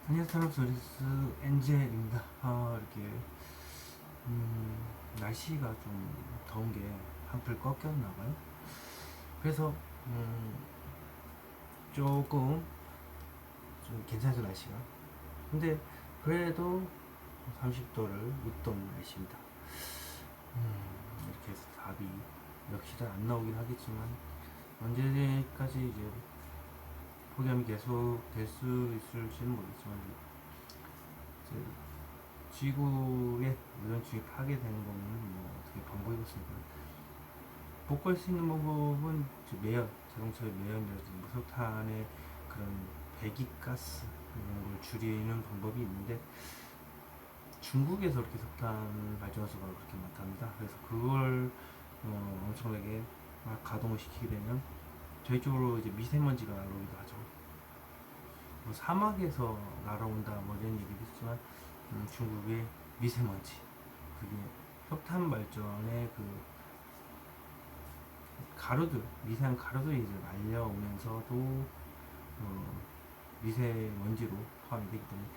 안녕하세요, 소리스 엔젤입니다. 이렇게 날씨가 좀 더운 게 한풀 꺾였나 봐요. 그래서 음, 조금 좀 괜찮죠, 날씨가. 근데 그래도 30도를 웃돈 날씨입니다. 이렇게 해서 답이 역시 잘 안 나오긴 하겠지만 언제까지 이제 폭염이 계속 될 수 있을지는 모르겠지만 이제 지구의 오존층이 파괴되는 거는 뭐 어떻게 방법이 없습니까? 복구할 수 있는 방법은 매연, 자동차의 매연이라든지 무석탄의 그런 배기가스 이런 걸 줄이는 방법이 있는데 중국에서 그렇게 석탄 발전소가 그렇게 많답니다. 그래서 그걸 엄청나게 막 가동을 시키게 되면 저희 쪽으로 이제 미세먼지가 날아오기도 하죠. 뭐 사막에서 날아온다 뭐 이런 얘기도 있지만 중국의 미세먼지 그게 석탄 발전의 그 가루들 미세한 가루들이 이제 날려오면서도 미세먼지로 포함이 되기 때문에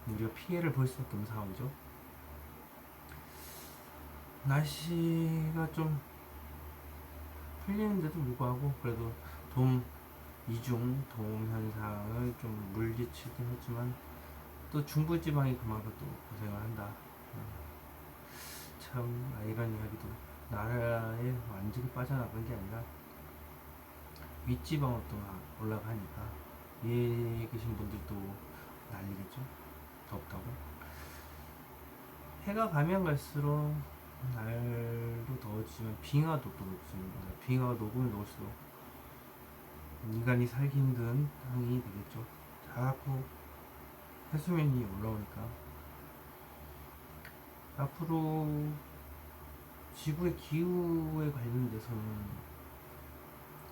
우리가 피해를 볼 수밖에 없는 상황이죠. 날씨가 좀 풀리는데도 불구하고 그래도 돔 이중 도움 현상을 좀 물리치긴 했지만 또 중부지방이 그만큼 또 고생을 한다. 참 아이러니하게도 나라에 완전히 빠져나간 게 아니라 윗지방으로 또 올라가니까 위에 계신 분들도 난리겠죠. 덥다고. 해가 가면 갈수록 날도 더워지지만 빙하도 또 녹습니다. 빙하가 녹으면 녹을수록 인간이 살기 힘든 땅이 되겠죠. 자꾸 해수면이 올라오니까 앞으로 지구의 기후에 관련돼서는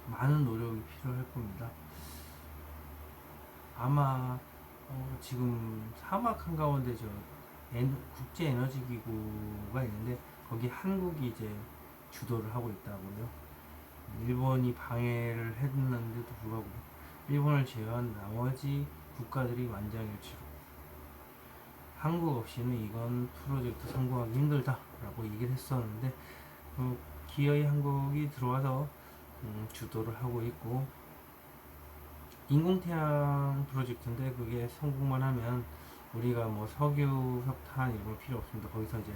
많은 노력이 필요할 겁니다. 아마 지금 사막 한가운데 국제 에너지 기구가 있는데 거기 한국이 이제 주도를 하고 있다고요. 일본이 방해를 했는데도 불구하고 일본을 제외한 나머지 국가들이 만장일치로 한국 없이는 이건 프로젝트 성공하기 힘들다라고 얘기를 했었는데 기어이 한국이 들어와서 주도를 하고 있고 인공태양 프로젝트인데 그게 성공만 하면 우리가 뭐 석유, 석탄 이런 거 필요 없습니다. 거기서 이제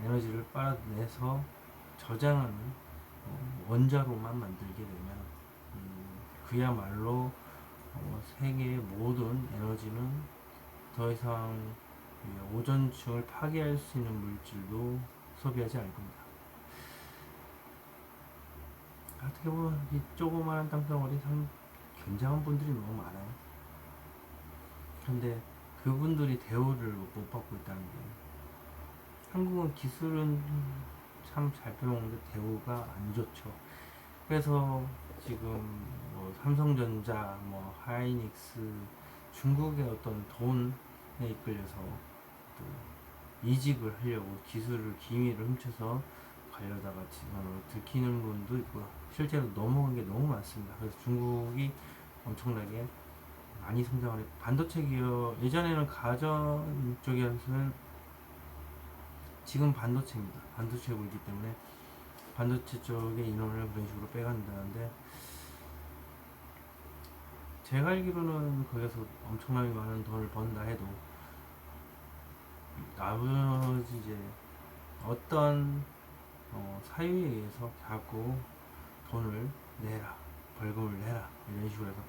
에너지를 빨아내서 저장하는 원자로만 만들게 되면 그야말로 세계의 모든 에너지는 더 이상 오존층을 파괴할 수 있는 물질도 소비하지 않을 겁니다. 어떻게 보면 이 조그마한 땅덩어리 참 굉장한 분들이 너무 많아요. 그런데 그분들이 대우를 못 받고 있다는 게 한국은 기술은 참 잘 빼먹는데 대우가 안 좋죠. 그래서 지금 뭐 삼성전자, 뭐 하이닉스, 중국의 어떤 돈에 이끌려서 또 이직을 하려고 기술을 기밀을 훔쳐서 가려다가 들키는 분도 있고 실제로 넘어간 게 너무 많습니다. 그래서 중국이 엄청나게 많이 성장을 했고 반도체 기업 예전에는 가전 쪽이었으면 지금 반도체입니다. 반도체 굴기 때문에 반도체 쪽에 인원을 그런 식으로 빼간다는데 제가 알기로는 거기서 엄청나게 많은 돈을 번다 해도 나머지 이제 어떤 사유에 의해서 자꾸 돈을 내라 벌금을 내라 이런 식으로 해서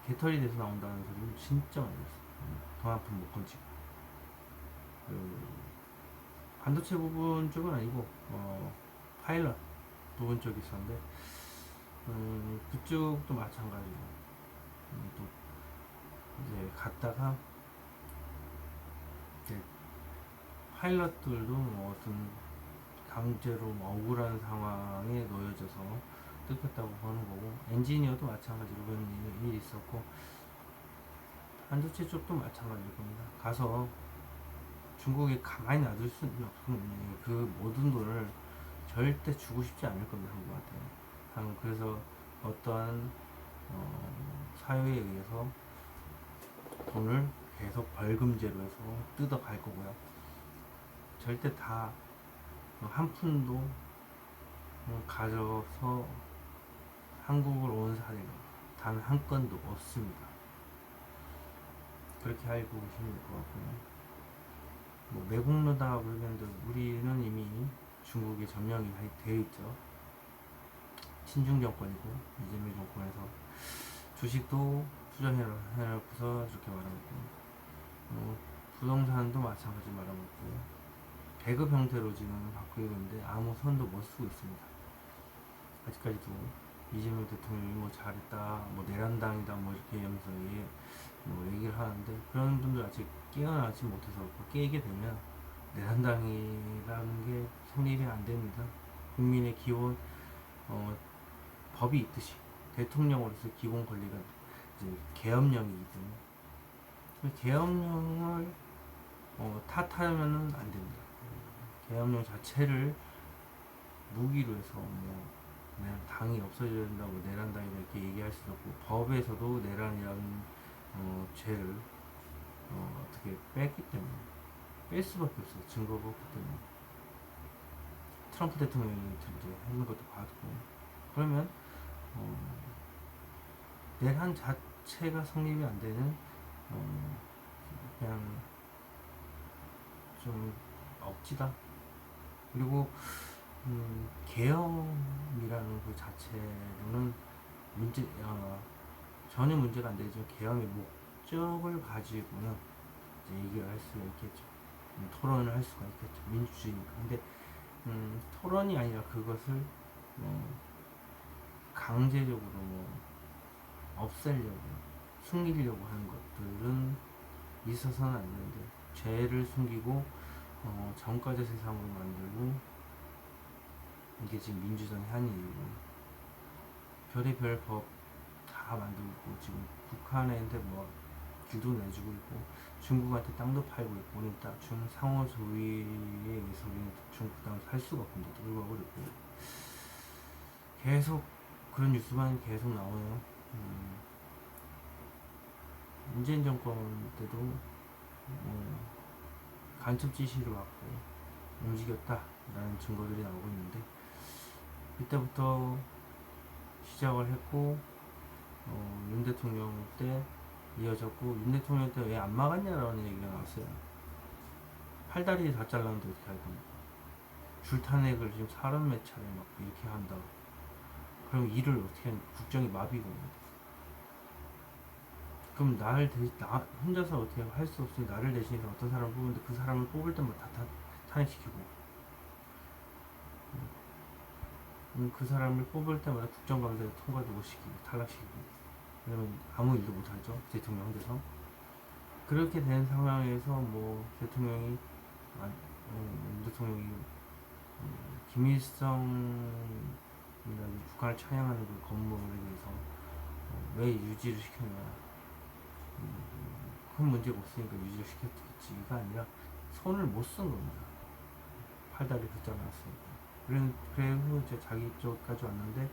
개털이 돼서 나온다는 소리는 진짜 많이 들었어요. 돈 한 푼 못 건지고 그 반도체 부분 쪽은 아니고 파일럿 부분 쪽이 있었는데 그쪽도 마찬가지로 또 이제 갔다가 이제 파일럿들도 뭐 어떤 강제로 뭐 억울한 상황에 놓여져서 뜯겼다고 하는 거고 엔지니어도 마찬가지로 그런 일이 있었고 반도체 쪽도 마찬가지일 겁니다. 가서 중국에 가만히 놔둘 수는 없거든요. 그 모든 돈을 절대 주고 싶지 않을 겁니다. 한국한테. 그래서 어떠한 사유에 의해서 돈을 계속 벌금제로 해서 뜯어갈 거고요. 절대 다 한 푼도 가져서 한국을 온 사례가 단 한 건도 없습니다. 그렇게 알고 계시면 될 것 같고요. 뭐 매국노다 그러는데 우리는 이미 중국에 점령이 되어 있죠. 친중 정권이고 이재명 정권에서 주식도 투자해놓고서 이렇게 말하고 부동산도 마찬가지 말하고 배급 형태로 지금 바꾸고 있는데 아무 손도 못 쓰고 있습니다. 아직까지도 이재명 대통령이 뭐 잘했다, 뭐 내란당이다, 뭐 이렇게 하면서 뭐 얘기를 하는데 그런 분들 아직 깨어나지 못해서 깨게 되면 내란당이라는 게 성립이 안 됩니다. 국민의 기본 법이 있듯이 대통령으로서 기본 권리가 이제 계엄령이기 때문에 계엄령을 탓하면은 안 됩니다. 계엄령 자체를 무기로 해서 뭐 당이 없어져야 된다고 내란당이다 이렇게 얘기할 수도 없고 법에서도 내란이라는 죄를 어떻게 뺐기 때문에 뺄 수밖에 없어요. 증거가 없기 때문에 트럼프 대통령이 이제 하는 것도 봤고 그러면 내란 자체가 성립이 안 되는 그냥 좀 억지다. 그리고 계엄이라는 그 자체로는 전혀 문제가 안 되지만 계엄의 목적을 가지고는 이제 얘기를 할 수가 있겠죠. 토론을 할 수가 있겠죠. 민주주의니까. 근데 토론이 아니라 그것을 강제적으로 없애려고 숨기려고 하는 것들은 있어서는 안 되는데 죄를 숨기고 전과자 세상으로 만들고 이게 지금 민주당의 한 일이고 별의별 법 다 만들고 지금 북한한테 뭐 길도 내주고 있고 중국한테 땅도 팔고 있고 우리는 딱 상호조의에 의해서 우리는 중국 땅을 살 수가 없는데도 불구하고 그랬고 계속 그런 뉴스만 계속 나와요. 문재인 정권 때도 간첩 지시를 받고 움직였다라는 증거들이 나오고 있는데 이때부터 시작을 했고 윤 대통령 때 이어졌고 윤 대통령 때 왜 안 막았냐라는 얘기가 나왔어요. 팔다리 다 잘랐는데 어떻게 할 겁니까? 줄탄핵을 지금 30몇 차례 막 이렇게 한다. 그럼 일을 어떻게 하는 국정이 마비거든요. 그럼 나 혼자서 어떻게 할 수 없으니 나를 대신해서 어떤 사람을 뽑는데 그 사람을 뽑을 때마다 다 탄핵시키고 그 사람을 뽑을 때마다 국정감사에 통과도 못 시키고 탈락시키고 왜냐면 아무 일도 못하죠. 대통령 혼자서. 그렇게 된 상황에서 뭐 대통령이 김일성이라는 북한을 찬양하는 그 건물에 대해서 왜 유지를 시켰냐. 큰 문제가 없으니까 유지를 시켰지가 아니라 손을 못 쓴 겁니다. 팔다리 붙잡아놨으니까. 그래서 이제 자기 쪽까지 왔는데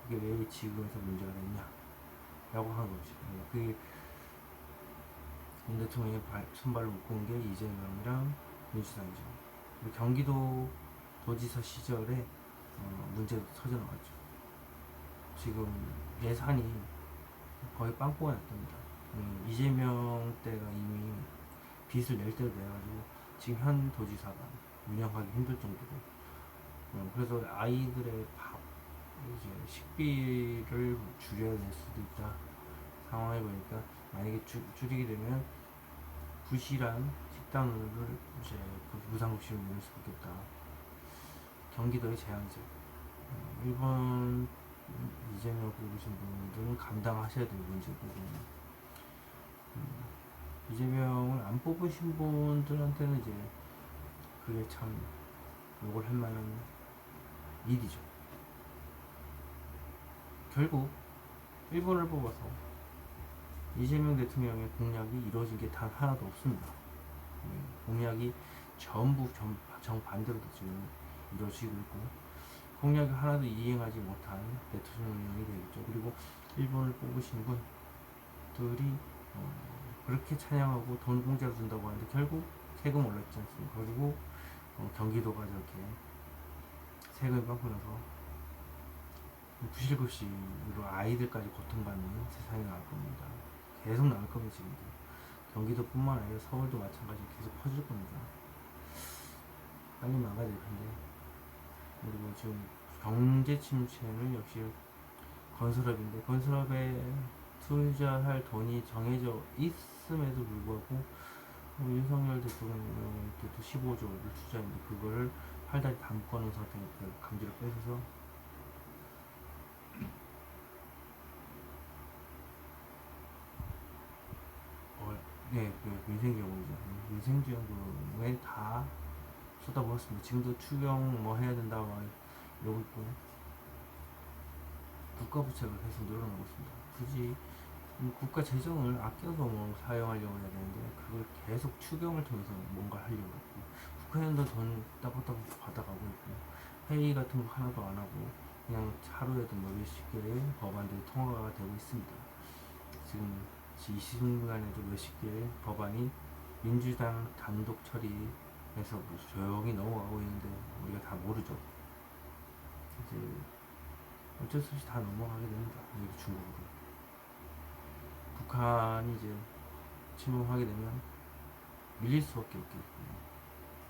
그게 왜 지금에서 문제가 됐냐 라고 하는 거지. 그게 윤 대통령의 손발을 묶은 게 이재명이랑 민주당이죠. 경기도 도지사 시절에 문제가 터져나왔죠. 지금 예산이 거의 빵꾸가 났답니다. 이재명 때가 이미 빚을 낼 때도 돼가지고 지금 현 도지사가 운영하기 힘들 정도로 그래서 아이들의 이제 식비를 줄여야 될 수도 있다. 상황해 보니까 만약에 줄이게 되면 부실한 식단을 이제 무상급식을 내릴 수밖에 없다. 경기도의 재앙제. 일본 이재명 뽑으신 분들은 감당하셔야 될 문제고 이재명을 안 뽑으신 분들한테는 이제 그게 참 욕을 할 만한 일이죠. 결국 일본을 뽑아서 이재명 대통령의 공약이 이루어진 게 단 하나도 없습니다. 공약이 전부 정반대로 지금 이루어지고 있고 공약을 하나도 이행하지 못한 대통령이 되겠죠. 그리고 일본을 뽑으신 분들이 그렇게 찬양하고 돈 공짜로 준다고 하는데 결국 세금 올랐지 않습니까? 그리고 경기도가 저렇게 세금이 빵꾸 나서 부실급식으로 아이들까지 고통받는 세상이 나올 겁니다. 계속 나올 겁니다. 지금도 경기도뿐만 아니라 서울도 마찬가지로 계속 퍼질 겁니다. 빨리 막아야 될 텐데. 그리고 지금 경제 침체는 역시 건설업인데, 건설업에 투자할 돈이 정해져 있음에도 불구하고 윤석열 대통령도 15조를 투자했는데 그거를 팔다리 다 묶어놓은 상태니까 강제로 뺏어서 네, 그 민생지원금이죠. 민생지원금에 다 쏟아부었습니다. 지금도 추경 뭐 해야 된다 막 이러고 있고 국가 부채가 계속 늘어나고 있습니다. 굳이 국가 재정을 아껴서 뭐 사용하려고 해야 되는데 그걸 계속 추경을 통해서 뭔가 하려고 하고 국회의원도 돈 따박따박 받아가고 있고 회의 같은 거 하나도 안 하고 그냥 하루에도 뭐 몇십 개의 법안들이 통과가 되고 있습니다. 지금 이 시간에도 몇십 개의 법안이 민주당 단독 처리해서 뭐 조용히 넘어가고 있는데 우리가 다 모르죠. 이제 어쩔 수 없이 다 넘어가게 됩니다. 여기 중국으로. 북한이 이제 침공하게 되면 밀릴 수밖에 없겠고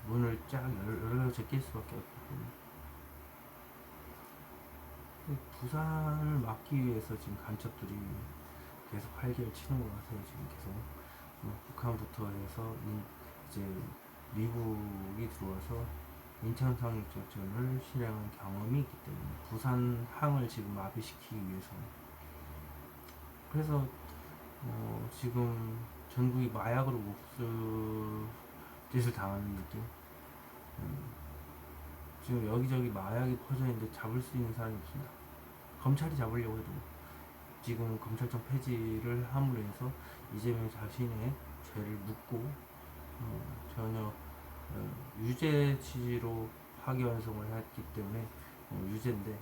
문을 쫙 열어 제낄 수밖에 없고 부산을 막기 위해서 지금 간첩들이 계속 활개를 치는 것 같아요. 지금 계속 북한부터 해서 이제 미국이 들어와서 인천 상륙작전을 실행한 경험이 있기 때문에 부산항을 지금 마비시키기 위해서 그래서 지금 전국이 마약으로 목숨짓을 당하는 느낌. 지금 여기저기 마약이 퍼져 있는데 잡을 수 있는 사람이 없습니다. 검찰이 잡으려고 해도 지금 검찰청 폐지를 함으로 해서 이재명 자신의 죄를 묻고 전혀 유죄 취지로 파기환송을 했기 때문에 유죄인데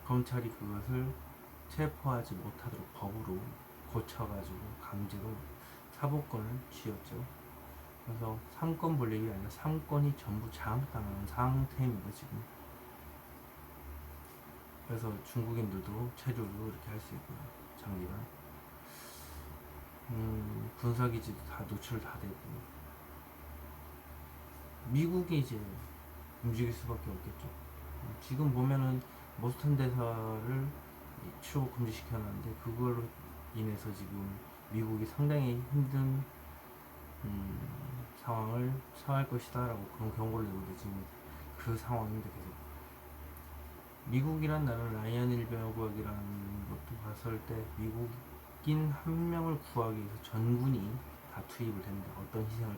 검찰이 그것을 체포하지 못하도록 법으로 고쳐가지고 강제로 사법권을 쥐었죠. 그래서 3권 분립이 아니라 3권이 전부 장악당하는 상태입니다 지금. 그래서 중국인들도 체류로 이렇게 할 수 있고요. 장기간 군사기지도 다 노출 다 되고 미국이 이제 움직일 수밖에 없겠죠. 지금 보면은 모스턴 대사를 출국 금지시켜놨는데 그걸로 인해서 지금 미국이 상당히 힘든 상황을 처할 것이다 라고 그런 경고를 내는데 지금 그 상황인데 계속 미국이란 나라는 라이언 일병구역이라는 것도 봤을 때 미국인 한 명을 구하기 위해서 전군이 다 투입을 됩니다. 어떤 희생을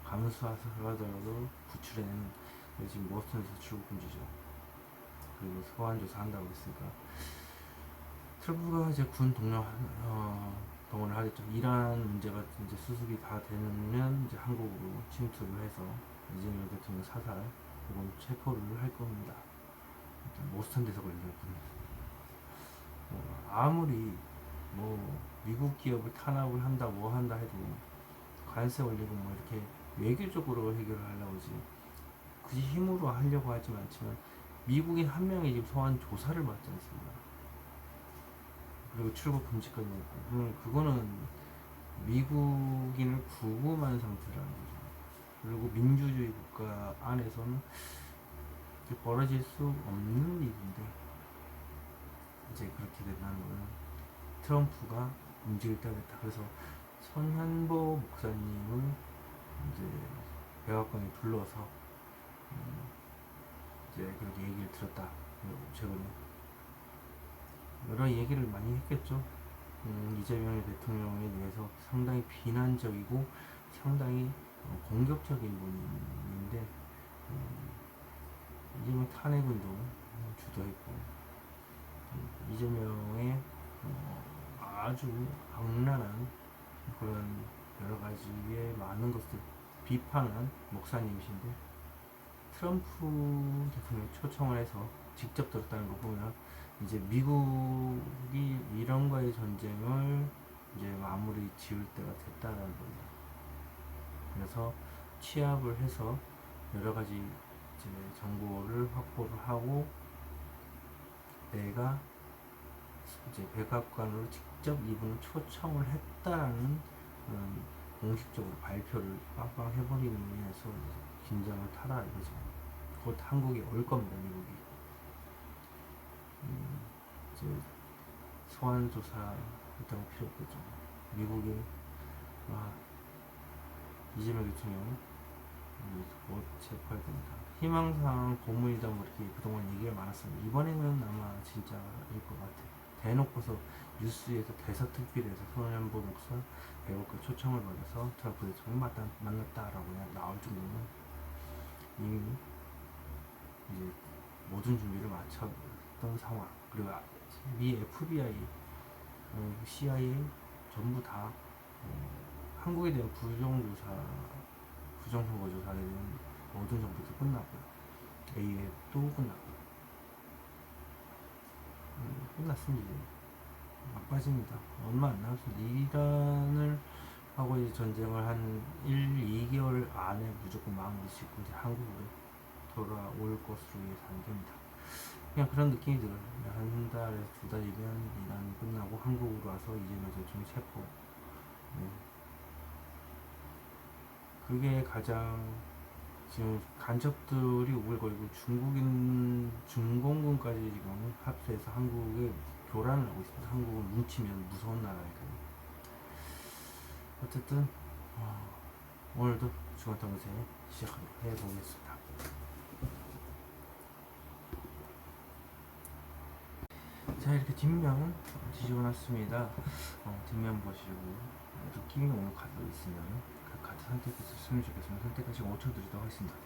감수하더라도 구출해내는. 지금 모스턴에서 출국 금지죠. 그리고 소환 조사한다고 했으니까 트럼프가 이제 군 동원을 하겠죠. 이란 문제가 이제 수습이 다 되면 이제 한국으로 침투를 해서 이재명 대통령 사살 혹은 체포를 할 겁니다. 모스턴 대사 걸렸군요. 아무리 뭐 미국 기업을 탄압을 한다 뭐 한다 해도 관세 올리고 뭐 이렇게 외교적으로 해결을 하려고 하지 굳이 힘으로 하려고 하진 않지만 미국인 한 명이 지금 소환 조사를 받지 않습니다. 그리고 출국 금지까지 했고 그거는 미국인을 구금한 상태라는 거죠. 그리고 민주주의 국가 안에서는 벌어질 수 없는 일인데 이제 그렇게 된다는 거는 트럼프가 움직일 때가 됐다. 그래서 손현보 목사님을 이제 백악관에 불러서 이제 그렇게 얘기를 들었다. 최근에 여러 얘기를 많이 했겠죠. 이재명 대통령에 대해서 상당히 비난적이고 상당히 공격적인 분인데 이재명 탄핵운동 주도했고 이재명의 아주 악랄한 그런 여러 가지의 많은 것을 비판한 목사님이신데 트럼프 대통령이 초청을 해서 직접 들었다는 거 보면 이제 미국이 이란과의 전쟁을 이제 마무리 지을 때가 됐다라는 겁니다. 그래서 취합을 해서 여러 가지 이제 정보를 확보를 하고 내가 이제 백악관으로 직접 이분을 초청을 했다라는 그런 공식적으로 발표를 빵빵 해버리는 위해서 긴장을 타라 이거죠. 곧 한국에 올 겁니다, 미국이. 이제 소환 조사 일단 필요 없겠죠. 미국에 이재명 대통령 곧 체포해야 됩니다. 희망사항 고문이다 뭐 이렇게 그동안 얘기가 많았습니다. 이번에는 아마 진짜일 것 같아요. 대놓고서 뉴스에서 대서특필에서 손현보 목사 백악관 초청을 받아서 트럼프 대통령 만났다라고 그냥 나올 정도면 이미 이제 모든 준비를 마쳤던 상황. 그리고 미 FBI, CIA 전부 다 한국에 대한 부정선거조사에 대한 모든 정보도 끝났고요. AF도 끝났고요. 끝났습니다. 막 빠집니다. 얼마 안 남았습니다. 이란을 하고 이제 전쟁을 한 2개월 안에 무조건 마무리 짓고 이제 한국으로 돌아올 것으로 예상됩니다. 그냥 그런 느낌이 들어요. 한 달에서 2달이면 이란이 끝나고 한국으로 와서 이재명 대통령 체포. 그게 가장 지금 간첩들이 우글거리고 중공군까지 지금 합세해서 한국에 교란을 하고 있습니다. 한국은 뭉치면 무서운 나라니까요. 어쨌든 오늘도 주간탐구세 시작하도록 해보겠습니다. 자, 이렇게 뒷면 뒤집어놨습니다. 뒷면 보시고 느낌이 오는 카드도 있으면 그 카드 선택해서 쓰면 좋겠습니다. 선택하시고 5초 드리도록 하겠습니다.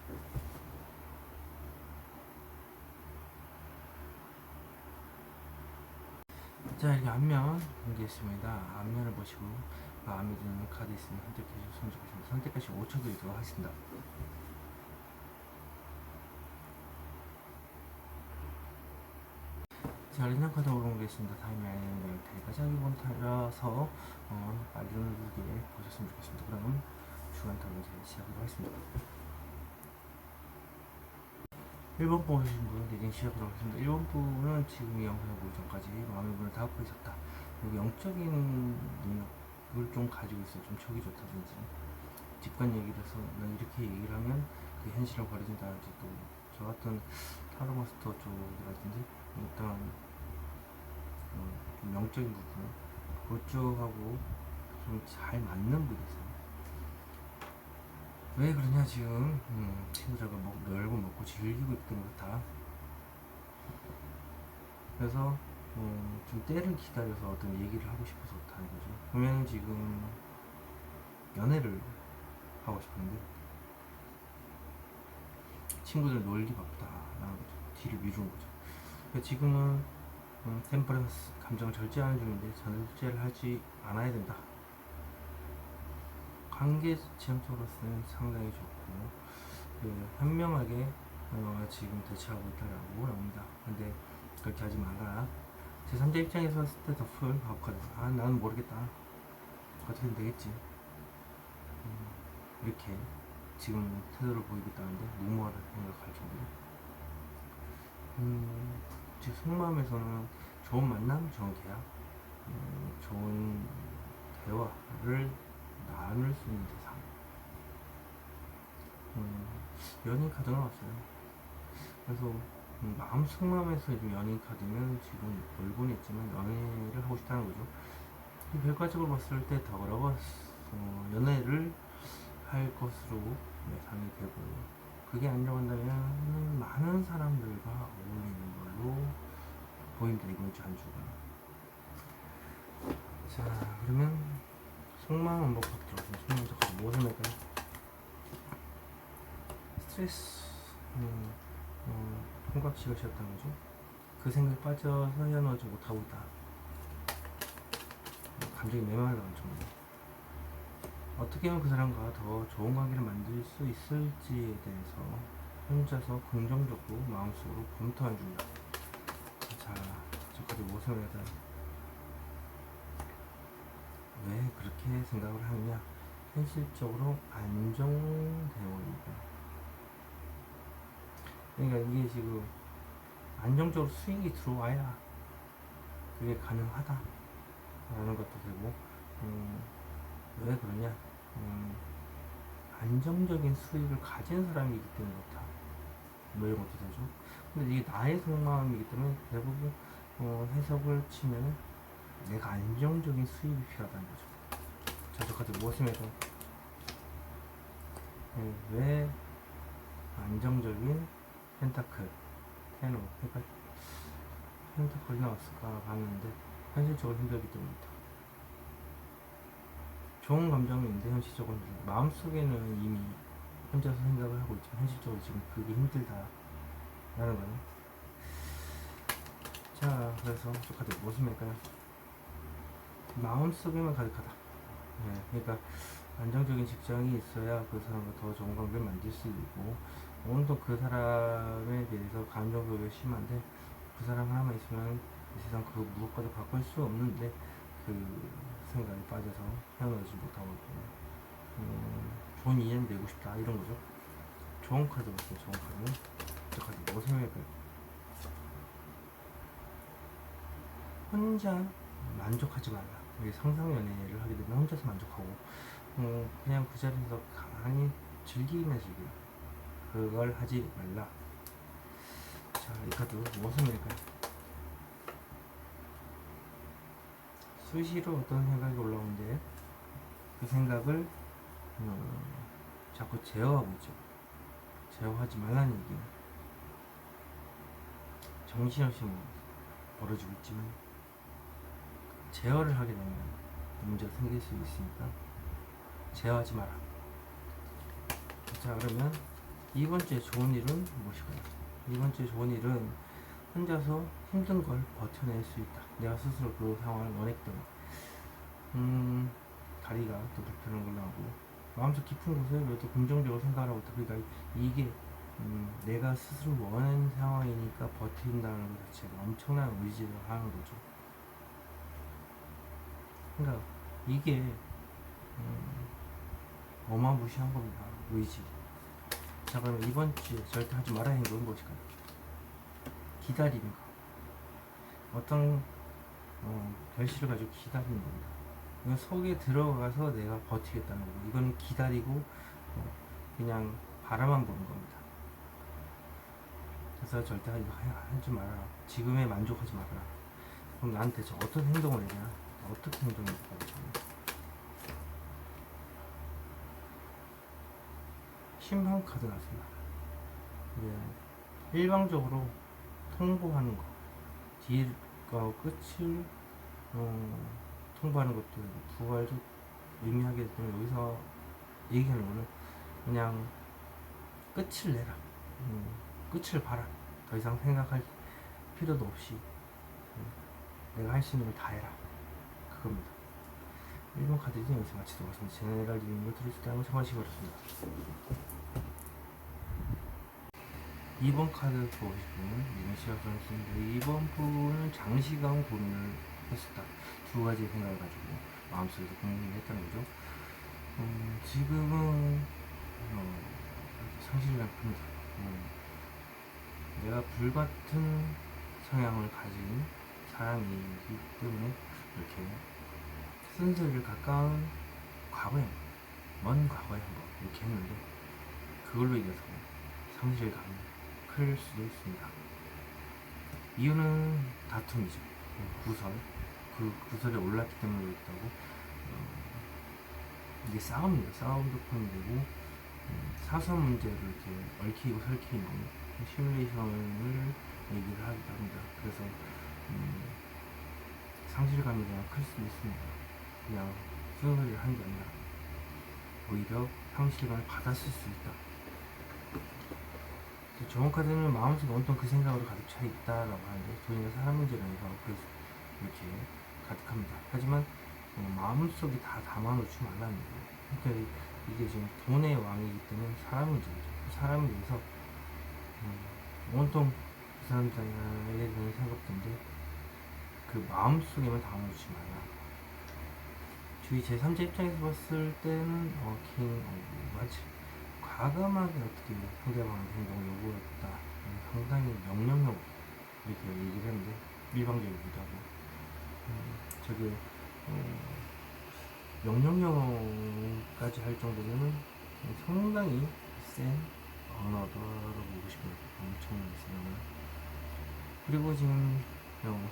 자, 이렇게 앞면 공개했습니다. 앞면을 보시고 마음에 드는 카드 있으면 선택해주시면 좋겠습니다. 선택하시고 5초 드리도록 하겠습니다. 자, 랜덤 카드 오르겠습니다. 타임라인을 여기까지 하기본 따라서 빨리 누르게 보셨으면 좋겠습니다. 그럼 주간 탐구제 시작하도록 하겠습니다. 1번 보신 분 리딩 시작하도록 하겠습니다. 1번 분은 지금 이 영상을 보기 전까지 마음의 문을 닫고 있었다. 그리고 영적인 능력을 좀 가지고 있어요. 좀 척이 좋다든지 직관 얘기를 해서 난 이렇게 얘기를 하면 그 현실을 버려진다든지 또 저 같은 타로마스터 쪽이라든지 일단 좀 영적인 부분 그쪽하고 좀 잘 맞는 분이세요. 왜 그러냐, 지금 친구들과 놀고 먹고 즐기고 있던 것 같아. 그래서 좀 때를 기다려서 어떤 얘기를 하고 싶어서 그렇다는 거죠. 보면 지금 연애를 하고 싶은데 친구들 놀기 바쁘다라는 거죠. 뒤를 미루는 거죠. 그러니까 지금은 템퍼런스 감정을 절제하는 중인데 절제를 하지 않아야 된다. 관계 지향적으로서는 상당히 좋고 현명하게 지금 대처하고 있다라고 합니다. 근데 그렇게 하지 마라. 제3자 입장에서 봤을 때 더 풀 가혹하다. 나는 모르겠다. 어떻게든 되겠지. 이렇게 지금 태도를 보이고 있다는데 무모하다 생각할 정도로 제 속마음에서는 좋은 만남, 좋은 계약, 좋은 대화를 나눌 수 있는 대상. 연인 카드가 왔어요. 그래서 마음 속마음에서 지금 연인 카드는 지금 놀곤 있지만 연애를 하고 싶다는 거죠. 결과적으로 봤을 때 더불어 연애를 할 것으로 예상이 되고, 그게 아니라고 한다면 많은 사람들과 어울리는 걸로 보입니다. 이번 주 한 주가. 자, 그러면 속마음 한번 보도록 하겠습니다. 속마음 잠깐 무엇을 할까요? 스트레스, 통각시가 쉬었다는 거죠. 그 생각에 빠져서 헤어나오지 못하고 있다. 감정이 메말라는 정도. 어떻게 하면 그 사람과 더 좋은 관계를 만들 수 있을지에 대해서 혼자서 긍정적으로 마음속으로 검토하는 중이다. 자, 저까지 무엇을 해야 왜 그렇게 생각을 하느냐? 현실적으로 안정되어 있다. 그러니까 이게 지금 안정적으로 수익이 들어와야 그게 가능하다 라는 것도 되고, 왜 그러냐? 안정적인 수익을 가진 사람이기 때문에 그렇다, 뭐 이런 것도 되죠. 근데 이게 나의 속마음이기 때문에 대부분 해석을 치면 내가 안정적인 수입이 필요하다는 거죠. 자, 저 카드 무엇임에도 왜 안정적인 펜타클, 테노, 그러니까 펜타클이 나왔을까 봤는데 현실적으로 힘들기 때문이다. 좋은 감정인데 현실적으로 힘들다. 마음속에는 이미 혼자서 생각을 하고 있지만 현실적으로 지금 그게 힘들다 라는 거네. 자, 그래서 저 카드 무엇입니까요? 마음속에만 가득하다. 그러니까 안정적인 직장이 있어야 그 사람과 더 좋은 관계를 만들 수 있고, 온통 그 사람에 대해서 감정소비가 심한데 그 사람 하나만 있으면 이 세상 그 무엇과도 바꿀 수 없는데 그 생각에 빠져서 헤어나지 못하고 있고, 좋은 인연 되고 싶다 이런 거죠. 좋은 카드 같아요. 좋은 카드. 저 카드 뭐 생각할까요? 혼자 만족하지 말라. 이게 상상 연애를 하게 되면 혼자서 만족하고, 그냥 그 자리에서 가만히 즐기면 즐겨. 그걸 하지 말라. 자, 이 카드 무슨 일까요? 수시로 어떤 생각이 올라오는데 그 생각을 자꾸 제어하고 있죠. 제어하지 말라는 얘기예요. 정신없이 벌어지고 있지만 제어를 하게 되면 문제가 생길 수 있으니까 제어하지 마라. 자, 그러면 이번 주에 좋은 일은 무엇일까요? 이번 주에 좋은 일은 혼자서 힘든 걸 버텨낼 수 있다. 내가 스스로 그 상황을 원했기 때문에. 다리가 또 불편한 걸로 하고, 마음속 깊은 곳에 왜 또 긍정적으로 생각하고 있다. 그러니까 이게 내가 스스로 원하는 상황이니까 버틴다는 것 자체가 엄청난 의지를 하는 거죠. 그러니까 이게 어마무시한 겁니다. 의지. 자, 그러면 이번 주에 절대 하지 말아야 하는 건 무엇일까요? 기다리는 거. 어떤 결실을 가지고 기다리는 겁니다. 이건 속에 들어가서 내가 버티겠다는 거고, 이건 기다리고 그냥 바라만 보는 겁니다. 그래서 절대 하지 말아라. 지금에 만족하지 말아라. 그럼 나한테 어떤 행동을 해야 되나? 어떻게 행동을 해야 되나? 심판 카드 나왔습니다. 일방적으로 통보하는 거, 뒤과 끝을 통보하는 것도 두 가지도 의미하기 때문에 여기서 얘기하는 거는 그냥 끝을 내라. 끝을 봐라. 더 이상 생각할 필요도 없이 내가 할 수 있는 걸 다 해라. 그겁니다. 1번 카드는 여기서 마치도록 하겠습니다. 제네랄 리딩을 들으실 때 한번 참고하시기 바랍니다. 2번 카드 보시고 이번 시각 선수인데, 2번 분은 장시간 고민을 했었다. 두 가지 생각을 가지고 마음속에서 고민을 했다는 거죠. 지금은 상실이랑 큽니다. 내가 불같은 성향을 가진 사람이기 때문에 이렇게 순서를 가까운 과거에, 먼 과거에 한번 이렇게 했는데 그걸로 인해서 상실감이 클 수도 있습니다. 이유는 다툼이죠. 구설, 그 구설에 올랐기 때문에 그렇다고. 이게 싸움이에요. 싸움도 포함되고 사소한 문제를 이렇게 얽히고 설키는 시뮬레이션을 얘기를 하기도 합니다. 그래서 상실감이 그냥 클 수도 있습니다. 그냥 수능을 한 게 아니라 오히려 상실감을 받았을 수 있다. 좋은 카드는 마음속에 온통 그 생각으로 가득 차 있다라고 하는데, 돈이나 사람 문제가 아니라 그래서 이렇게 가득합니다. 하지만 마음속에 다 담아놓지 말라는 거예요. 그러니까 이게 지금 돈의 왕이기 때문에 사람 문제죠. 사람에 대해서 온통 그 사람에 대한 생각인데 그 마음속에만 담아놓지 말라. 주위 제3자 입장에서 봤을 때는 마치 과감하게 어떻게 상대방의 행동을 요구했다. 상당히 명령형 이렇게 얘기를 했는데 일방적이기도 하고 저게 명령형까지 할 정도면은 상당히 센 언어다라고 보고 싶어요. 엄청나게 센 언어. 그리고 지금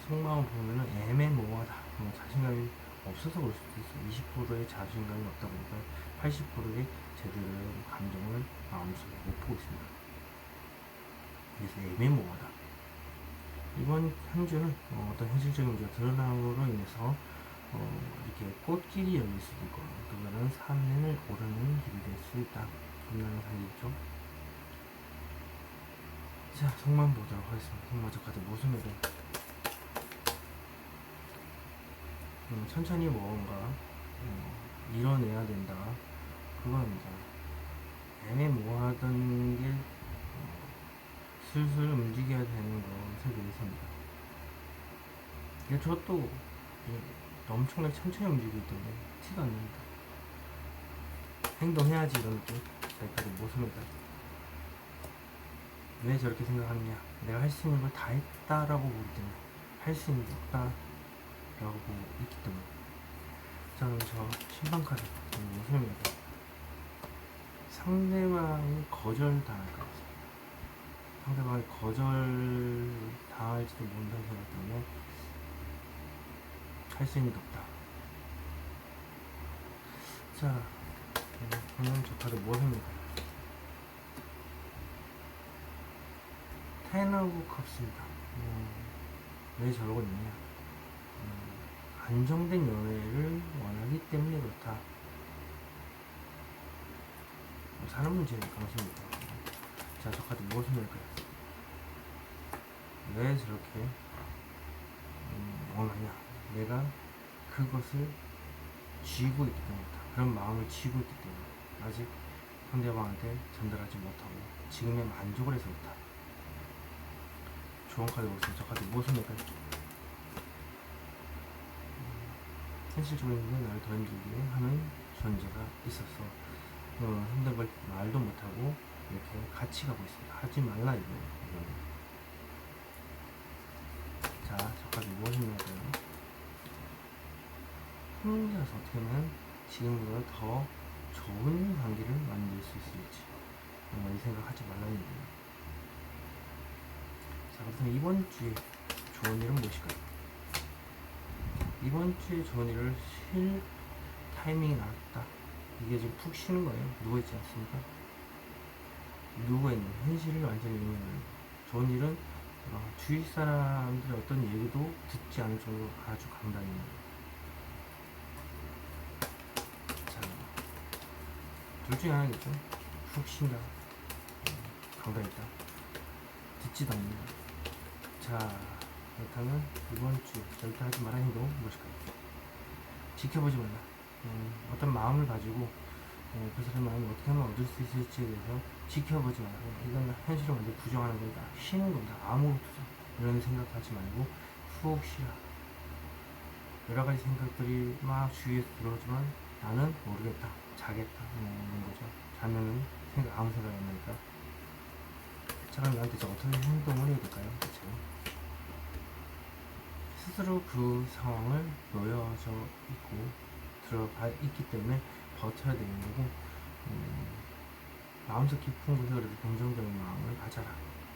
속마음 보면은 애매모호하다. 자신감이 없어서 그럴 수도 있어. 20%의 자신감이 없다 보니까 80%의 제대로 감정을 마음속에 못 보고 있습니다. 그래서 애매모호하다. 이번 한 주는 어떤 현실적인 문제가 드러남으로 인해서 이렇게 꽃길이 열릴 수도 있고 그거는 산을 오르는 길이 될 수 있다. 겁나는 사실이죠. 자, 속만 보도록 하겠습니다. 속마저 카드 모습에도 천천히 뭔가 이뤄내야 된다. 그겁니다. 애매모호하던 게 슬슬 움직여야 되는 것에 대해서입니다. 저도 엄청나게 천천히 움직이기 때문에 티가 안 납니다. 행동해야지 이런 느낌. 자기까지 모습입니다. 왜 저렇게 생각하느냐? 내가 할 수 있는 걸 다 했다라고 보기 때문에 할 수 있는 게 없다라고 보고 있기 때문에 저는 신방 카드 모습입니다. 상대방이 거절당할 것 같아요. 상대방이 거절당할지도 모른다는 생각 때문에 할 수 있는 게 없다. 자, 저는 저 카드 모습입니다. 텐 오브 컵스입니다. 왜 저러고 있느냐? 안정된 연애를 원하기 때문에 그렇다. 사람 문제일 가능성입니다. 자, 저 카드 무엇입니까? 왜 저렇게 원하냐? 내가 그것을 쥐고 있기 때문이다. 그런 마음을 쥐고 있기 때문에 아직 상대방한테 전달하지 못하고 지금의 만족을 해서 그렇다. 좋은 카드 보겠습니다. 저 카드 무엇입니까? 현실적으로 나를 더 힘들게 하는 존재가 있었어. 힘든 걸 말도 못하고 이렇게 같이 가고 있습니다. 하지 말라 이거예요. 자, 저 카드 무엇입니까? 혼자서 어떻게 하면 지금보다 더 좋은 관계를 만들 수 있을지 이 생각하지 말라는 얘기예요. 자, 그렇다면 이번 주에 좋은 일은 무엇일까요? 이번 주에 좋은 일을 쉴 타이밍이 나왔다. 이게 지금 푹 쉬는 거예요. 누워있지 않습니까? 누워있는 현실을 완전히 의미하는 좋은 일은 주위 사람들의 어떤 얘기도 듣지 않을 정도로 아주 강단이 있는 거예요. 자, 둘 중에 하나겠죠. 푹 쉰다. 강단 있다. 듣지도 않는다. 자, 그렇다면 이번 주 절대 하지 말아야 행동 무엇일까요? 지켜보지 말라. 어떤 마음을 가지고 그 사람의 마음을 어떻게 하면 얻을 수 있을지에 대해서 지켜보지 말고 이건 현실을 완전 부정하는 거다. 쉬는 겁니다. 아무것도 이런 생각하지 말고 푹 쉬라. 여러 가지 생각들이 막 주위에서 들어오지만 나는 모르겠다. 자겠다. 이런 거죠. 자면은 아무 생각이 안 나니까. 자, 그럼 나한테 어떻게 행동을 해야 될까요? 그렇죠? 스스로 그 상황을 놓여져 있고 들어가 있기 때문에 버텨야 되는 거고 마음속 깊은 곳에 그래도 긍정적인 마음을 가져라.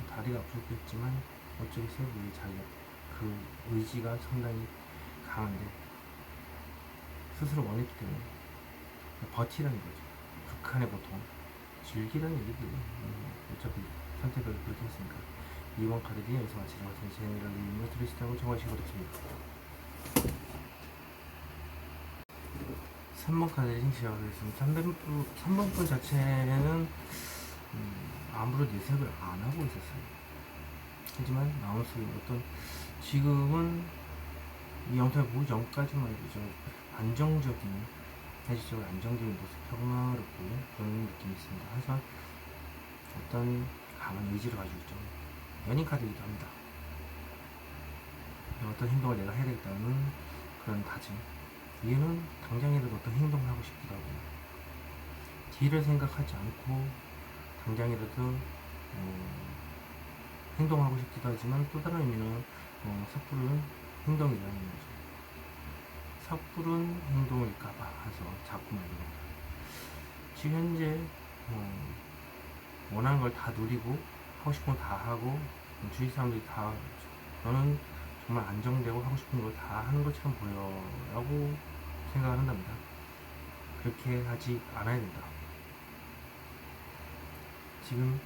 다리가 아프겠지만 어쩌겠어요. 우리 자기가 그 의지가 상당히 강한데 스스로 원했기 때문에 버티라는 거죠. 극한의 고통 즐기라는 얘기예요. 어차피 선택을 그렇게 했으니까. 2번 카드기 여기서 마치도록 하겠습니다. 제 내용을 읽으며 들을 수 있다고 정하시고 됐습니다. 3번 카드를 시작하겠습니다. 3번 분 자체는 아무런 내색을 안 하고 있었어요. 하지만 마음속에 어떤 지금은 이 영상을 보기 전까지만 해도 좀 안정적인 현실적으로 안정적인 모습 평화롭고 그런 느낌이 있습니다. 하지만 어떤 강한 의지를 가지고 있죠. 연인 카드이기도 합니다. 어떤 행동을 내가 해야 되겠다는 그런 다짐 얘는 당장이라도 어떤 행동을 하고 싶기도 하고, 뒤를 생각하지 않고 당장이라도 행동하고 싶기도 하지만, 또 다른 의미는 섣부른 행동이라는 거죠. 섣부른 행동일까봐 해서 자꾸 말입니다. 지금 현재 원하는 걸 다 누리고 하고 싶은 거 다 하고 주위 사람들이 다 너는 정말 안정되고 하고 싶은 걸 다 하는 것처럼 보여 라고 생각을 한답니다. 그렇게 하지 않아야 된다. 지금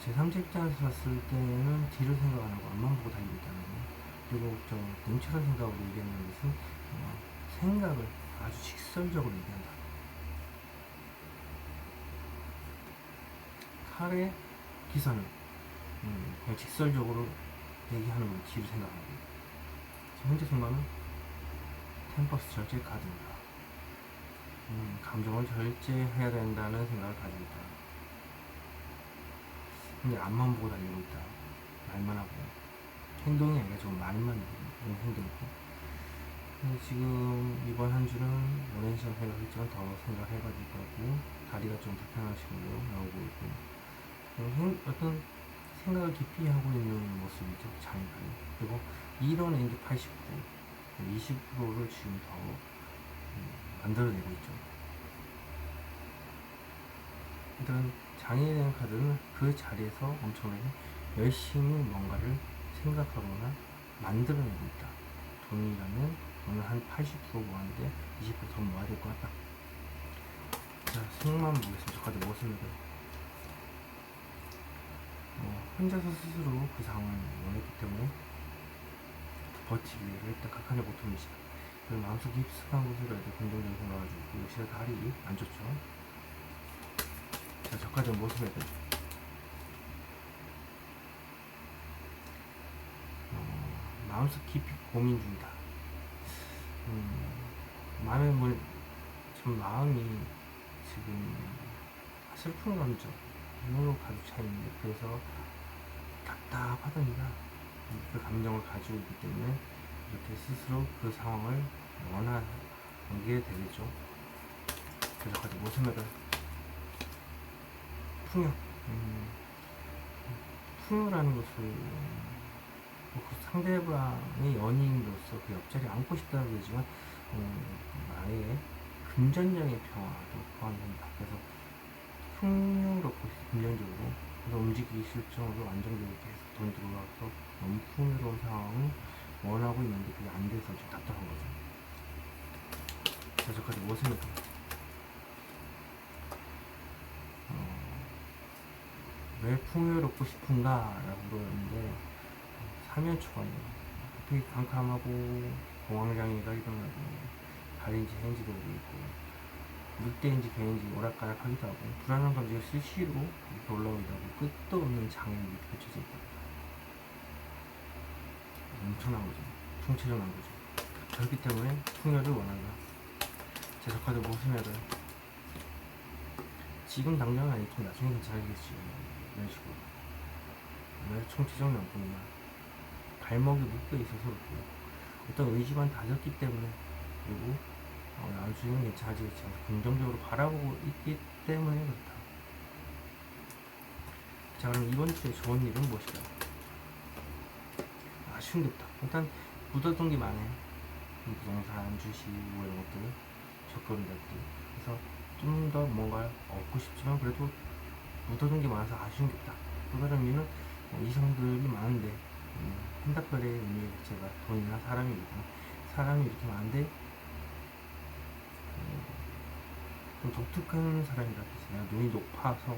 제3자 입장에서 봤을 때는 뒤를 생각 안 하고 앞만 보고 달리고 있다는 거, 그리고 냉철한 생각으로 얘기하는 것은 생각을 아주 직설적으로 얘기한다. 칼의 기사는 그냥 직설적으로 얘기하는 걸 뒤를 생각하고, 현재 순간은 템퍼스 절제 카드입니다. 감정을 절제해야 된다는 생각을 가지고 있다. 근데 앞만 보고 달리고 있다. 말만 하고 행동이 아니라 좀 말만 하는 행동이고, 지금 이번 한 주는 오랜 시간 생각했지만 더 생각해가지고 하고, 다리가 좀 불편한 식으로 나오고 있고, 어떤 생각을 깊이 하고 있는 모습이죠. 장애가. 그리고 이런 엔드 89, 20%를 지금 더 만들어내고 있죠. 일단 장애에 대한 카드는 그 자리에서 엄청나게 열심히 뭔가를 생각하거나 만들어내고 있다. 돈이라면 오늘 한 80% 모았는데 20%더 모아야 될 것 같다. 자, 수능만 보겠습니다. 저 카드 무엇입니까? 혼자서 스스로 그 상황을 원했기 때문에 버티기 위해서 일단 각한의 고통이시다. 그리고 마음속 깊숙한 곳으로 이렇게 긍정적인 생각을 주고, 역시나 다리 안 좋죠. 자, 저까지 모습에 대해 마음속 깊이 고민 중이다. 마음이 지금 슬픈 감정으로 가득 차 있는데, 그래서 답답하다니까 그 감정을 가지고 있기 때문에 이렇게 스스로 그 상황을 원하게 되겠죠. 그래서 가지고 모습을 풍요. 풍요라는 것을 그 상대방의 연인으로서 그 옆자리에 앉고 싶다고 그러지만 아예 금전적인 평화도 포함됩니다. 그래서 풍요롭고 금전적으로, 그래서 움직이기 실정으로 안정적으로 계속 돈 들어가서 너무 풍요로운 상황을 원하고 있는데 그게 안 돼서 좀 답답한 거죠. 자, 저까지 무엇입니까? 왜 풍요롭고 싶은가? 라고 물었는데, 사면초가네요. 되게 캄캄하고 공황장애가 일어나고, 달인지 해인지도 모르겠고, 늑대인지 개인지 오락가락 하기도 하고, 불안한 감정이 수시로 이렇게 올라오기도 하고, 끝도 없는 장애물이 펼쳐져 있다. 엄청난 거죠. 총체적인 거죠. 그렇기 때문에 풍요를 원한다. 제작하도 모습을 지금 당장은 아니지만 나중에 괜찮아지겠지. 이런 식으로. 왜 총체적 명분이냐. 발목이 묶여 있어서 그렇고, 어떤 의지만 다졌기 때문에, 그리고 나중에 괜찮아지겠지. 긍정적으로 바라보고 있기 때문에 그렇다. 자, 그럼 이번 주에 좋은 일은 무엇이다? 아쉬운 게 없다. 일단 묻어둔 게 많아요. 부동산, 주식, 뭐 이런 것들, 적금이라든지. 그래서 좀 더 뭔가 얻고 싶지만 그래도 묻어둔 게 많아서 아쉬운 게 없다. 또 다른 의미는 이성들이 많은데 한닥거리의 의미 자체가 돈이나 사람이기 때문에, 사람이 이렇게 많은데 좀 독특한 사람이라 해야 눈이 높아서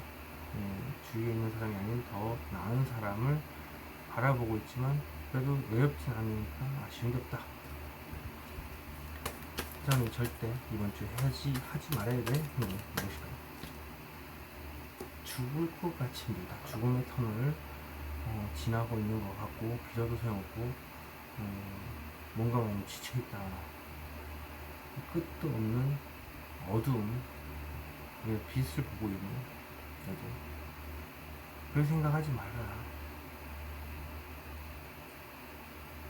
주위에 있는 사람이 아닌 더 나은 사람을 바라보고 있지만 그래도 외롭진 않으니까 아쉬운 게 없다. 저는 절대 이번 주에 하지 말아야 될 행동 무엇일까요? 죽을 것 같이 힘들다. 죽음의 터널을 지나고 있는 것 같고, 빌어도 소용없고, 뭔가 너무 지쳐있다. 끝도 없는 어두움, 빛을 보고 있는 거죠. 그럴 생각하지 말아라.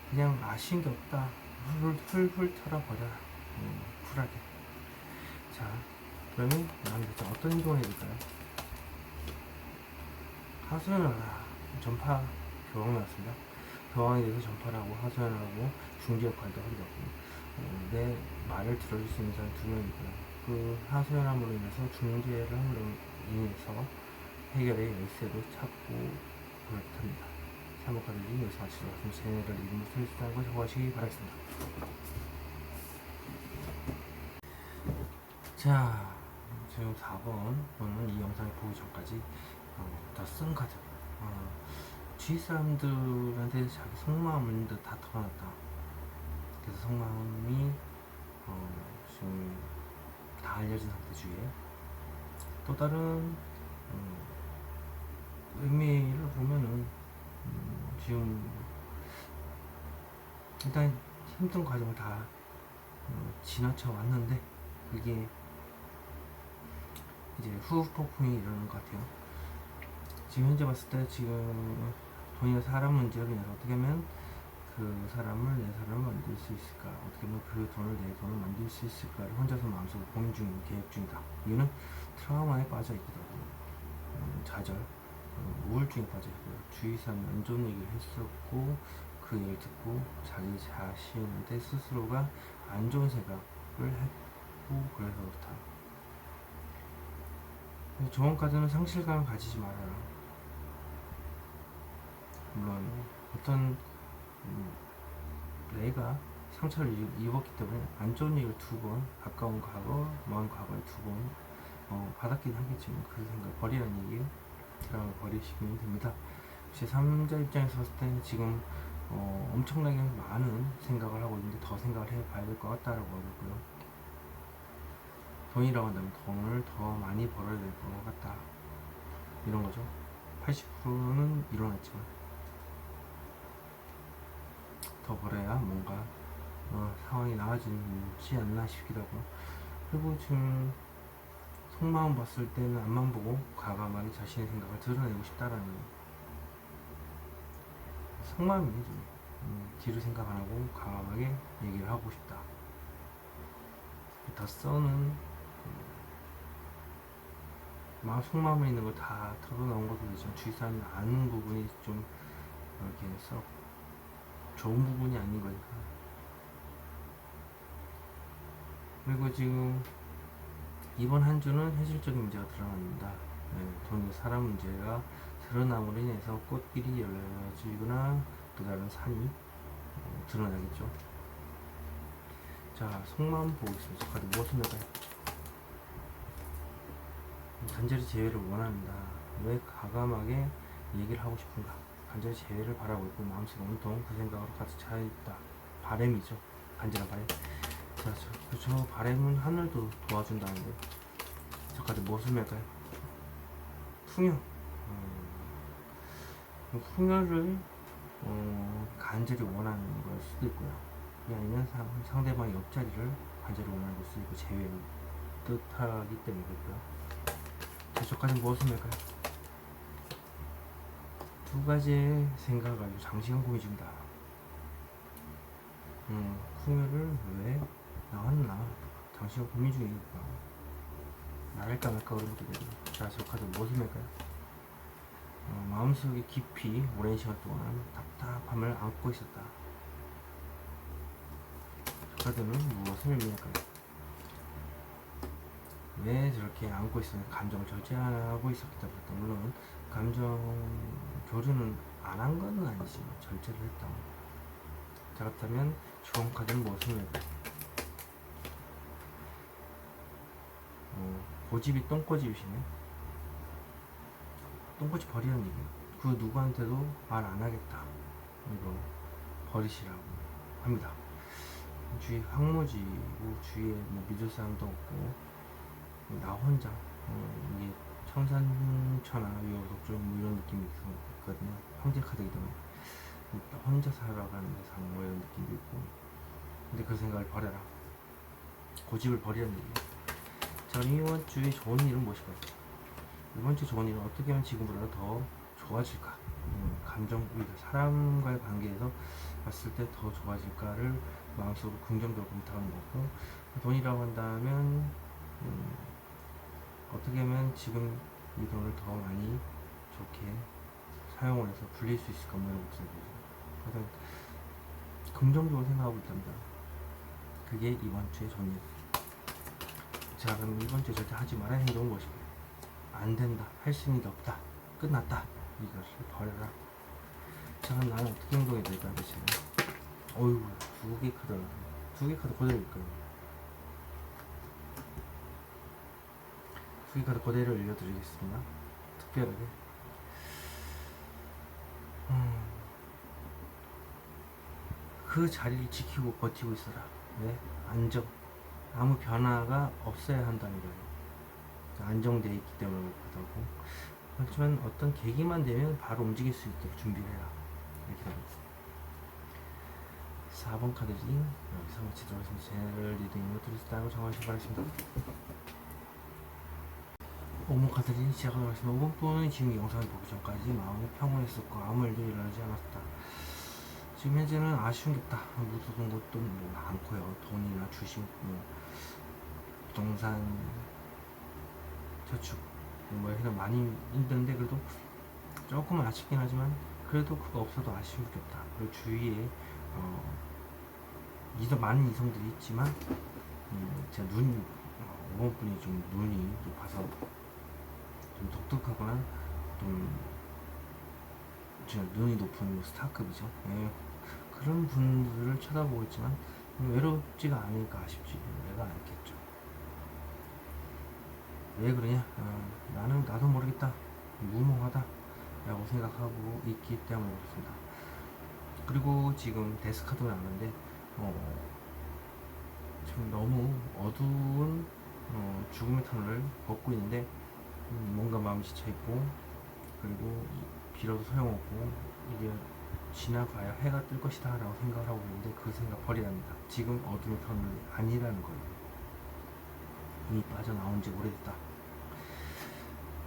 그냥 아쉬운 게 없다. 훌훌 털어버려라. 쿨하게. 자, 그러면 나는 대체 어떤 행동을 해야 될까요? 하소연을 하라. 전파 교황이 왔습니다. 교황에 대해서 전파를 하고 하소연을 하고 중재 역할도 하기도 하고 내 말을 들어줄 수 있는 사람 두 명이고요. 그 하소연함으로 인해서 중재를 함으로 인해서 해결의 열쇠도 찾고 그렇답니다. 사목카드는 여기서 마치도록 하겠습니다. 채널을 이름을 설치하고 적어주시기 바라겠습니다. 자, 지금 4번은 이 영상을 보기 전까지 더 쓴 카드. 주위 사람들한테 자기 속마음을 다 털어놨다. 그래서 속마음이 지금 다 알려진 상태 주위에 또 다른 의미를 보면은 지금 일단 힘든 과정을 다 지나쳐 왔는데 그게 이제 후폭풍이 일어나는 것 같아요. 지금 현재 봤을 때 지금 돈이나 사람 문제로 인해서 어떻게 하면 그 사람을 내 사람을 만들 수 있을까, 어떻게 하면 그 돈을 내 돈을 만들 수 있을까를 혼자서 마음속으로 고민 중인 계획 중이다. 이유는 트라우마에 빠져 있기도 하고 좌절, 우울증에 빠져 있고요. 주위 사람이 안 좋은 얘기를 했었고 그 얘기를 듣고 자기 자신한테 스스로가 안 좋은 생각을 했고 그래서 그렇다. 좋은 카드는 상실감을 가지지 말아라. 물론 어떤 내가 상처를 입었기 때문에 안 좋은 얘기를 두 번, 가까운 과거, 먼 과거에 두 번 받았긴 하겠지만 그 생각 버리라는 얘기예요. 드라마 버리시면 됩니다. 제 3자 입장에서 봤을 때는 지금 엄청나게 많은 생각을 하고 있는데 더 생각을 해봐야 될 것 같다라고 하고 있고요. 돈이라고 한다면 돈을 더 많이 벌어야 될 것 같다. 이런 거죠. 80%는 일어났지만 더 벌어야 뭔가 상황이 나아지지 않나 싶기도 하고. 그리고 지금 속마음 봤을 때는 앞만 보고 과감하게 자신의 생각을 드러내고 싶다라는 속마음이죠. 뒤를 생각 안 하고 과감하게 얘기를 하고 싶다. 더 써는 마음 속마음에 있는 거 다 털어놓은 것도 되지만 주위 사람이 아는 부분이 좀 이렇게 썩 좋은 부분이 아닌 거니까. 그리고 지금 이번 한 주는 현실적인 문제가 드러납니다. 돈, 사람 문제가 드러남으로 인해서 꽃길이 열려지거나 또 다른 산이 드러나겠죠. 자, 속마음 보겠습니다. 카드 무엇을 넣을까요? 간절히 재회를 원합니다. 왜 과감하게 얘기를 하고 싶은가? 간절히 재회를 바라고 있고 마음속에 온통 그 생각으로 가득 차 있다. 바램이죠. 간절한 바램. 자, 저 바램은 하늘도 도와준다는데 저 카드 무엇을 맬까요? 풍요. 풍요를 간절히 원하는 걸 수도 있고요. 아니면 상대방의 옆자리를 간절히 원하는 걸 수도 있고 재회를 뜻하기 때문에 그렇고요. 자, 저까지 무엇을 맬까요? 두 가지의 생각을 가지고 장시간 고민 중이다. 풍요를 왜 나왔나? 장시간 고민 중이니까 말할까 말까 그런 것도 되고. 자, 저 카드 무엇을 맬까요? 마음속에 깊이 오랜 시간 동안 답답함을 안고 있었다. 저 카드는 무엇을 의미할까요? 왜 저렇게 안고 있었는지 감정을 절제하고 있었기 때문에. 물론 감정 교류는 안 한 건 아니지만 절제를 했다. 자, 그렇다면 좋은 카드는 무엇을 의미할까요? 고집이 똥꼬집이시네. 똥꼬집 버리는 얘기. 그 누구한테도 말 안 하겠다. 이거 버리시라고 합니다. 주위 황무지고 주위에 뭐 믿을 사람도 없고 나 혼자 이게 청산천하 위협적조 뭐 이런 느낌이 있거든요. 황제 카드이기 때문에 혼자 살아가는 세상 뭐 이런 느낌도 있고. 근데 그 생각을 버려라. 고집을 버리는 얘기예요. 자, 이번 주에 좋은 일은 무엇일까요? 이번 주 좋은 일은 어떻게 하면 지금보다 더 좋아질까? 감정, 사람과의 관계에서 봤을 때 더 좋아질까를 마음속으로 긍정적으로 검토하는 거고, 돈이라고 한다면 어떻게 하면 지금 이 돈을 더 많이 좋게 사용을 해서 불릴 수 있을까, 뭐 이런 것들이 보죠. 그래서 긍정적으로 생각하고 있답니다. 그게 이번 주의 정리. 자, 그럼 이번 주에 절대 하지 말아야 행동은 무엇일까요? 안 된다, 할 수 있는 게 없다, 끝났다, 이것을 버려라. 자, 그럼 나는 어떻게 행동해야 될까, 대체? 어휴, 두 개 카드 그대로일까요? 두 개 카드 그대로 올려드리겠습니다. 특별하게. 그 자리를 지키고 버티고 있어라. 왜? 안정. 아무 변화가 없어야 한다는 거예요. 안정되어 있기 때문에 그렇고, 그렇지만 어떤 계기만 되면 바로 움직일 수 있도록 준비를 해라, 이렇게 됩니다. 4번 카드 리딩 여기서 마치도록 하겠습니다. 제너럴 리딩으로 드리겠다고 정하시기 바라겠습니다. 5번 카드 리딩 시작하도록 하겠습니다. 5번 분은 지금 영상을 보기 전까지 마음이 평온했었고 아무 일도 일어나지 않았다. 지금 현재는 아쉬운 게 없다. 묻어둔 것도 뭐 많고요. 돈이나 주식, 뭐 부동산, 저축 뭐 해서 많이 힘든데, 그래도 조금은 아쉽긴 하지만 그래도 그거 없어도 아쉬울 게 없다. 그리고 주위에 많은 이성들이 있지만 제가 5번 분이 좀 눈이 높아서 좀 독특하거나 좀 제가 눈이 높은 스타급이죠. 예, 그런 분들을 쳐다보고 있지만 외롭지가 않으니까 아쉽지 내가 않겠죠. 왜 그러냐? 나도 모르겠다, 무모하다 라고 생각하고 있기 때문에 그렇습니다. 그리고 지금 데스카드가 나왔는데 지금 너무 어두운 죽음의 터널을 걷고 있는데, 뭔가 마음이 지쳐있고, 그리고 빌어도 소용없고 이게 지나가야 해가 뜰 것이다 라고 생각을 하고 있는데, 그 생각 버려야 합니다. 지금 어둠의 터널이 아니라는 거예요. 이미 빠져나온 지 오래됐다.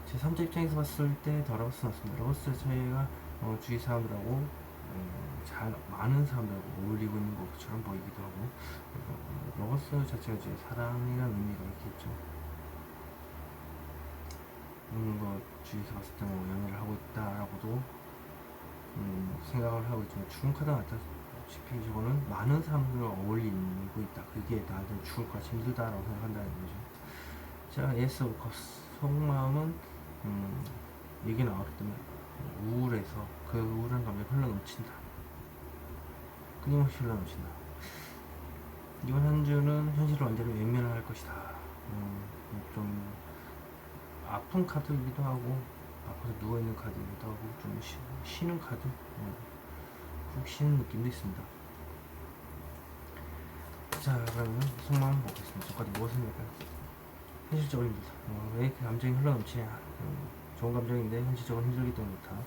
제 3자 입장에서 봤을 때 더 러버스 나왔습니다. 러버스 저희가 주위 사람들하고 많은 사람들하고 어울리고 있는 것처럼 보이기도 하고, 러버스 자체가 이제 사랑이라는 의미가 있겠죠. 주위에서 봤을 때 연애를 하고 있다라고도 생각을 하고 있지만, 죽은 카드가 나타나다시피 저거는 많은 사람들과 어울리고 있다, 그게 나한테는 죽을까지 힘들다라고 생각한다는 거죠. 자, 예스 오브 컵스. 속마음은 얘기 나왔기 때문에 우울해서 그 우울한 감정이 흘러넘친다, 끊임없이 흘러넘친다. 이번 한 주는 현실을 완전히 외면할 것이다. 좀 아픈 카드이기도 하고, 아파서 누워있는 카드이기도 하고, 좀 쉬는 카드, 푹 쉬는 느낌도 있습니다. 자, 그러면 속마음 보겠습니다. 저까지 무엇을 할까요? 현실적으로입니다. 왜 이렇게 감정이 흘러넘치냐? 좋은 감정인데 현실적으로 힘들기 때문에 그렇다.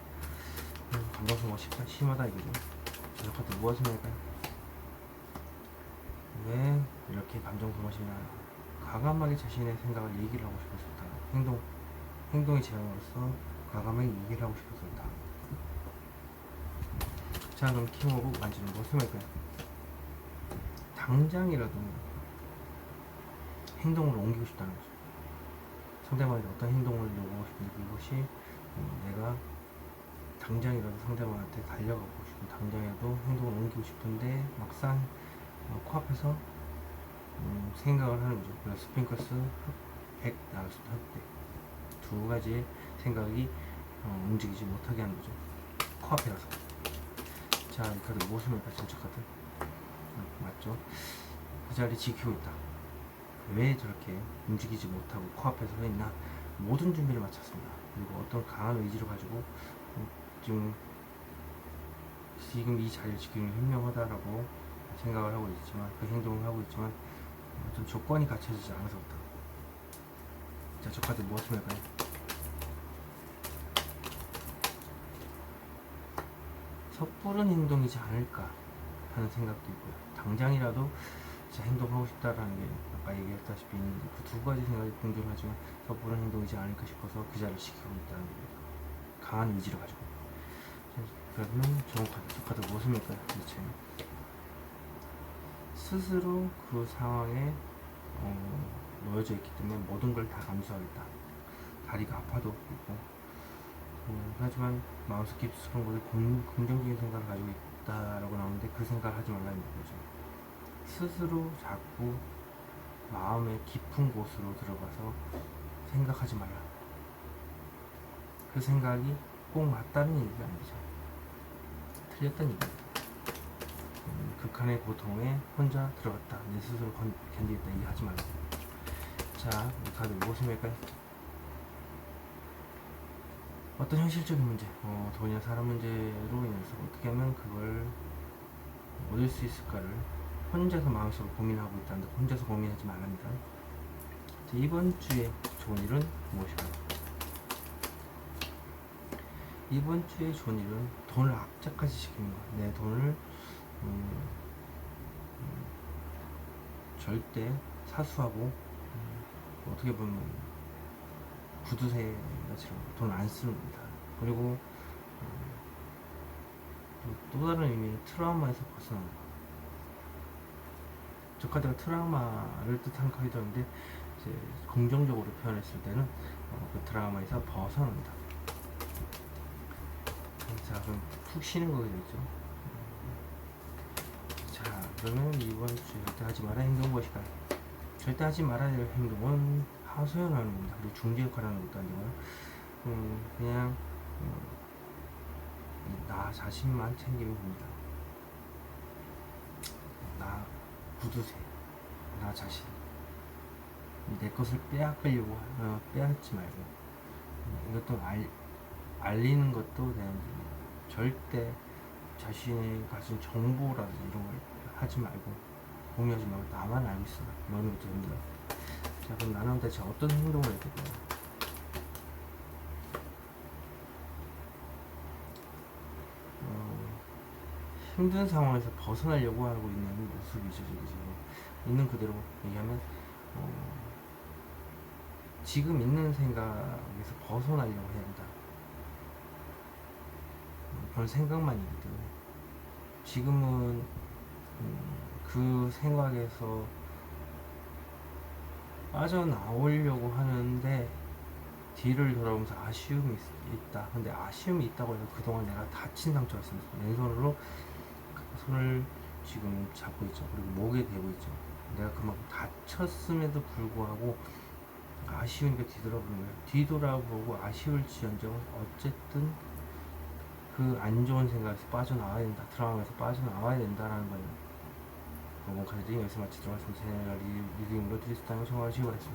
감정소모가 심하다 이거죠. 저까지 무엇을 할까요? 왜 이렇게 감정소모가 심하냐? 과감하게 자신의 생각을 얘기를 하고 싶었다. 행동의 제안으로서 과감하게 얘기를 하고 싶었다. 자, 그럼 킹오브 만지는 무엇을 할까요? 당장이라도 행동으로 옮기고 싶다는 거죠. 상대방에게 어떤 행동을 요구하고 싶은데, 그것이 내가 당장이라도 상대방한테 달려가고 싶고, 당장이라도 행동을 옮기고 싶은데 막상 코앞에서 생각을 하는 거죠. 그래서 스핑커스 흑백 나왔습니다. 흑백. 두 가지의 생각이 움직이지 못하게 하는 거죠. 코앞이라서. 자, 이 카드 무엇을 할까? 전체 카드 맞죠? 그 자리 지키고 있다. 왜 저렇게 움직이지 못하고 코앞에 서 있나? 모든 준비를 마쳤습니다. 그리고 어떤 강한 의지를 가지고 지금 이 자리를 지키는 게 현명하다라고 생각을 하고 있지만, 그 행동을 하고 있지만 어떤 조건이 갖춰지지 않아서 그렇다. 자, 저 카드 무엇을 할까요? 섣부른 행동이지 않을까 하는 생각도 있고요. 당장이라도 진짜 행동하고 싶다라는 게 아까 얘기했다시피 있는데, 그 두 가지 생각이 공존하지만 섣부른 행동이지 않을까 싶어서 그 자리를 지키고 있다는 겁니다. 강한 의지를 가지고. 그러면 좋은 카드, 저 카드 무엇입니까? 대체 스스로 그 상황에 놓여져 있기 때문에 모든 걸 다 감수하겠다. 다리가 아파도 있고, 하지만 마음속 깊숙한 곳에 긍정적인 생각을 가지고 있다라고 나오는데 그 생각을 하지 말라는 거죠. 스스로 자꾸 마음의 깊은 곳으로 들어가서 생각하지 말라. 그 생각이 꼭 맞다는 얘기가 아니죠. 틀렸다는 얘기입니다. 극한의 고통에 혼자 들어갔다. 내 스스로 견디겠다. 이게 하지 말라. 자, 이 카드 무엇을 할까요? 어떤 현실적인 문제, 돈이나 사람 문제로 인해서 어떻게 하면 그걸 얻을 수 있을까를 혼자서 마음속으로 고민하고 있다는데 혼자서 고민하지 말랍니다. 자, 이번 주에 좋은 일은 무엇일까요? 이번 주에 좋은 일은 돈을 악착같이 지키는 것. 내 돈을 절대 사수하고 어떻게 보면 구두쇠같이 돈을 안 쓰는 겁니다. 그리고 또 다른 의미의 트라우마에서 벗어나는 것. 저 카드가 트라우마를 뜻하는 카드인데 이제 긍정적으로 표현했을 때는 그 트라우마에서 벗어난다. 자, 그럼 푹 쉬는 거게 되죠. 자, 그러면 이번 주 절대 하지 말아야 행동은 무엇일까요? 절대 하지 말아야 할 행동은 하소연하는 겁니다. 그리고 중재 역할을 하는 것도 아니고요. 그냥 나 자신만 챙기면 됩니다. 나 구두쇠, 나 자신. 내 것을 빼앗으려고 빼앗지 말고 이것도 알리는 것도 되는데 절대 자신이 가진 정보라든지 이런 걸 하지 말고 공유하지 말고 나만 알고 있어. 이런 것도 됩니다. 자, 그럼 나는 대체 어떤 행동을 해야 될까요? 힘든 상황에서 벗어나려고 하고 있는 모습이죠. 지금 있는 그대로 얘기하면 지금 있는 생각에서 벗어나려고 해야 한다. 그런 생각만이기 때문에 지금은 그 생각에서 빠져나오려고 하는데 뒤를 돌아보면서 아쉬움이 있다. 근데 아쉬움이 있다고 해서 그동안 내가 다친 상처가 있습니다. 왼손으로 손을 지금 잡고 있죠. 그리고 목에 대고 있죠. 내가 그만큼 다쳤음에도 불구하고 아쉬우니까 뒤돌아보는 거예요. 뒤돌아보고 아쉬울지언정 어쨌든 그 안 좋은 생각에서 빠져나와야 된다. 트라우마에서 빠져나와야 된다라는 거예요. 이번 카드 여기서 마치도록 하겠습니다. 제가 리딩으로 드리스타임을 청하시기 바랍니다.